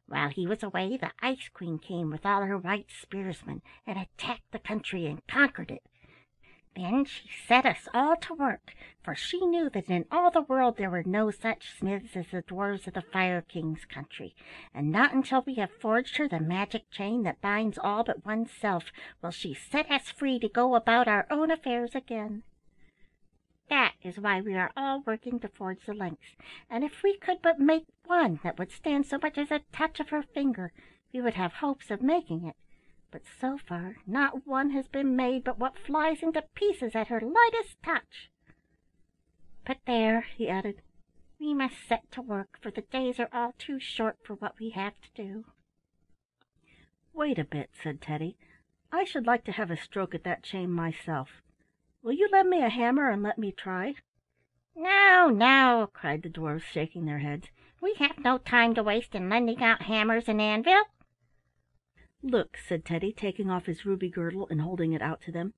While he was away, the Ice Queen came with all her white spearsmen and attacked the country and conquered it. Then she set us all to work, for she knew that in all the world there were no such smiths as the dwarfs of the Fire King's country, and not until we have forged her the magic chain that binds all but oneself will she set us free to go about our own affairs again. That is why we are all working to forge the links, and if we could but make one that would stand so much as a touch of her finger, we would have hopes of making it. But so far not one has been made but what flies into pieces at her lightest touch. But there," he added, "we must set to work, for the days are all too short for what we have to do." "Wait a bit," said Teddy. "I should like to have a stroke at that chain myself. Will you lend me a hammer and let me try?" "No, no," cried the dwarfs, shaking their heads. "We have no time to waste in lending out hammers and anvil." "Look," said Teddy, taking off his ruby girdle and holding it out to them.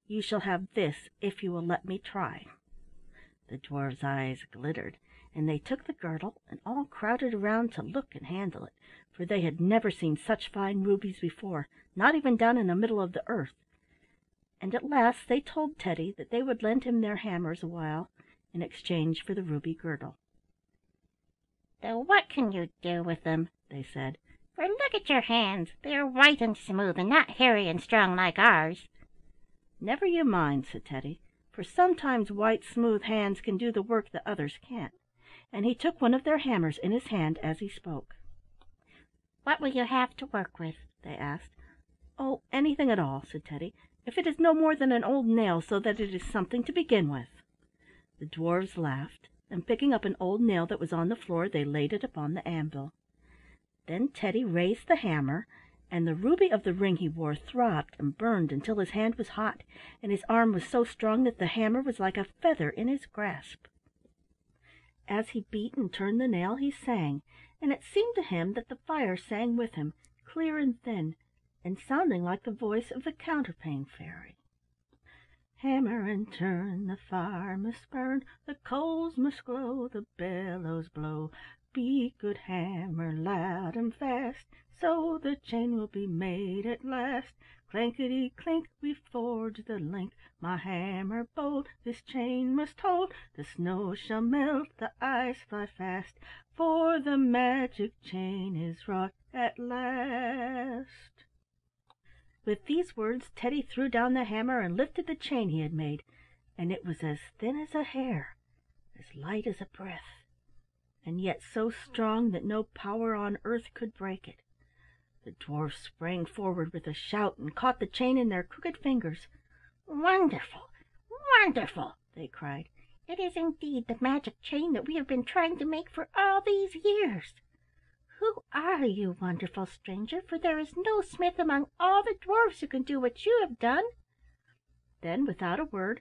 "You shall have this if you will let me try." The dwarfs' eyes glittered, and they took the girdle and all crowded around to look and handle it, for they had never seen such fine rubies before, not even down in the middle of the earth. And at last they told Teddy that they would lend him their hammers a while in exchange for the ruby girdle. "Though what can you do with them?" they said. "For look at your hands. They are white and smooth, and not hairy and strong like ours." "Never you mind," said Teddy, "for sometimes white smooth hands can do the work that others can't," and he took one of their hammers in his hand as he spoke. "What will you have to work with?" they asked. "Oh, anything at all," said Teddy, "if it is no more than an old nail, so that it is something to begin with." The dwarfs laughed, and picking up an old nail that was on the floor, they laid it upon the anvil. Then Teddy raised the hammer, and the ruby of the ring he wore throbbed and burned until his hand was hot, and his arm was so strong that the hammer was like a feather in his grasp. As he beat and turned the nail he sang, and it seemed to him that the fire sang with him, clear and thin, and sounding like the voice of the Counterpane fairy. "Hammer and turn, the fire must burn, the coals must glow, the bellows blow. Beat, good hammer, loud and fast, so the chain will be made at last. Clankety clink, we forge the link, my hammer bold this chain must hold. The snow shall melt, the ice fly fast, for the magic chain is wrought at last." With these words Teddy threw down the hammer and lifted the chain he had made, and it was as thin as a hair, as light as a breath, and yet so strong that no power on earth could break it. The dwarfs sprang forward with a shout and caught the chain in their crooked fingers. "Wonderful! Wonderful!" they cried. "It is indeed the magic chain that we have been trying to make for all these years. Who are you, wonderful stranger? For there is no smith among all the dwarfs who can do what you have done." Then, without a word,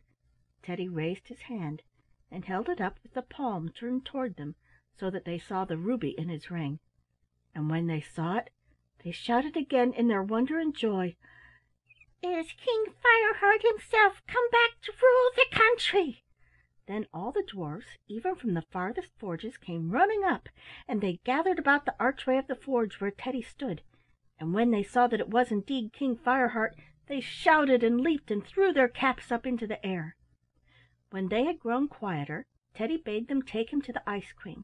Teddy raised his hand and held it up with the palm turned toward them, so that they saw the ruby in his ring, and when they saw it, they shouted again in their wonder and joy, "It is King Fireheart himself come back to rule the country!" Then all the dwarfs, even from the farthest forges, came running up, and they gathered about the archway of the forge where Teddy stood, and when they saw that it was indeed King Fireheart, they shouted and leaped and threw their caps up into the air. When they had grown quieter, Teddy bade them take him to the Ice Queen,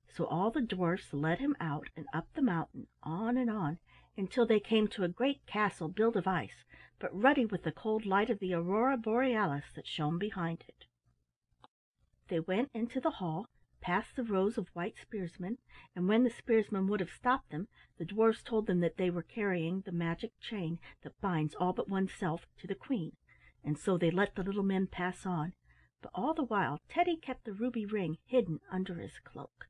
so all the dwarfs led him out and up the mountain, on and on, until they came to a great castle built of ice, but ruddy with the cold light of the aurora borealis that shone behind it. They went into the hall, past the rows of white spearsmen, and when the spearsmen would have stopped them, the dwarfs told them that they were carrying the magic chain that binds all but oneself to the Queen, and so they let the little men pass on, but all the while Teddy kept the ruby ring hidden under his cloak.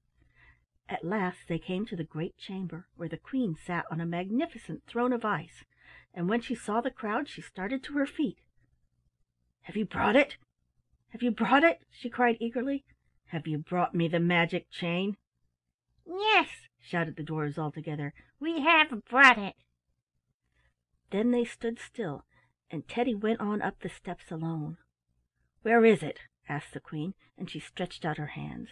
At last they came to the great chamber, where the Queen sat on a magnificent throne of ice, and when she saw the crowd she started to her feet. "Have you brought it? Have you brought it?" she cried eagerly. "Have you brought me the magic chain?" "Yes," shouted the dwarfs all together, "we have brought it." Then they stood still, and Teddy went on up the steps alone. "Where is it?" asked the Queen, and she stretched out her hands.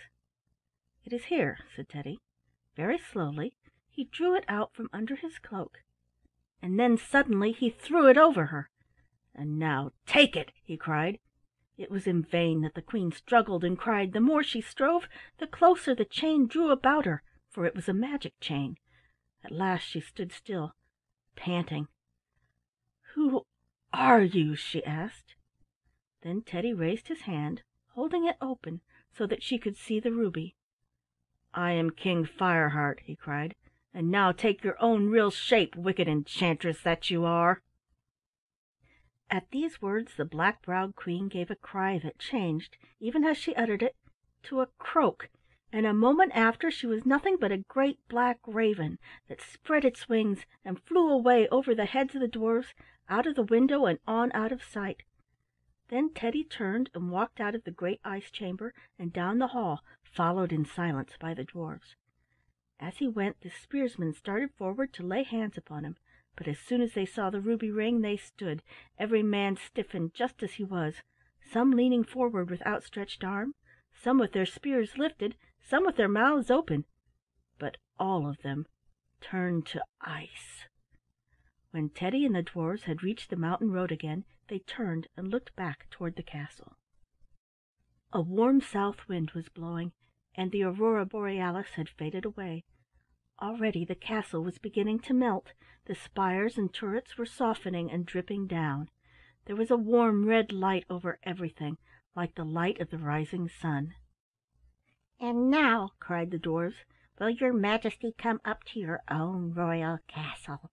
"It is here," said Teddy. Very slowly He drew it out from under his cloak, and then suddenly he threw it over her. "And now take it!" he cried. It was in vain that the Queen struggled and cried. The more she strove, the closer the chain drew about her, for it was a magic chain. At last she stood still, panting. "Who are you?" she asked. Then Teddy raised his hand, holding it open so that she could see the ruby. "I am King Fireheart," he cried, "and now take your own real shape, wicked enchantress that you are." At these words the black-browed Queen gave a cry that changed, even as she uttered it, to a croak, and a moment after she was nothing but a great black raven that spread its wings and flew away over the heads of the dwarfs, out of the window and on out of sight. Then Teddy turned and walked out of the great ice chamber and down the hall, followed in silence by the dwarfs. As he went the spearsmen started forward to lay hands upon him, but as soon as they saw the ruby ring they stood, every man stiffened just as he was, some leaning forward with outstretched arm, some with their spears lifted, some with their mouths open, but all of them turned to ice. When Teddy and the dwarfs had reached the mountain road again, they turned and looked back toward the castle. A warm south wind was blowing, and the aurora borealis had faded away. Already the castle was beginning to melt. The spires and turrets were softening and dripping down. There was a warm red light over everything, like the light of the rising sun. "And now," cried the dwarfs, "will your Majesty come up to your own royal castle?"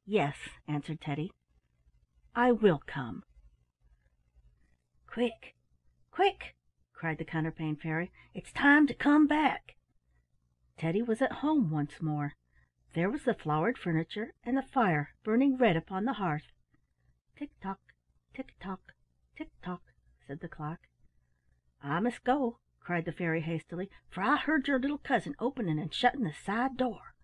"Yes," answered Teddy, "I will come." "Quick, quick!" cried the Counterpane Fairy. "It's time to come back." Teddy was at home once more. There was the flowered furniture and the fire burning red upon the hearth. "Tick-tock, tick-tock, tick-tock," said the clock. "I must go," cried the fairy hastily, "for I heard your little cousin opening and shutting the side door."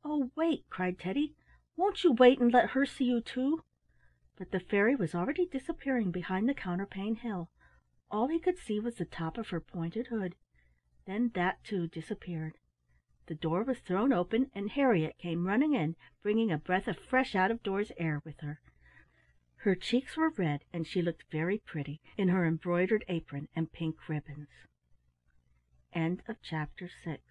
"Oh, wait!" cried Teddy. "Won't you wait and let her see you too?" But the fairy was already disappearing behind the counterpane hill. All he could see was the top of her pointed hood. Then that too disappeared. The door was thrown open, and Harriett came running in, bringing a breath of fresh out-of-doors air with her. Her cheeks were red, and she looked very pretty in her embroidered apron and pink ribbons. Chapter 6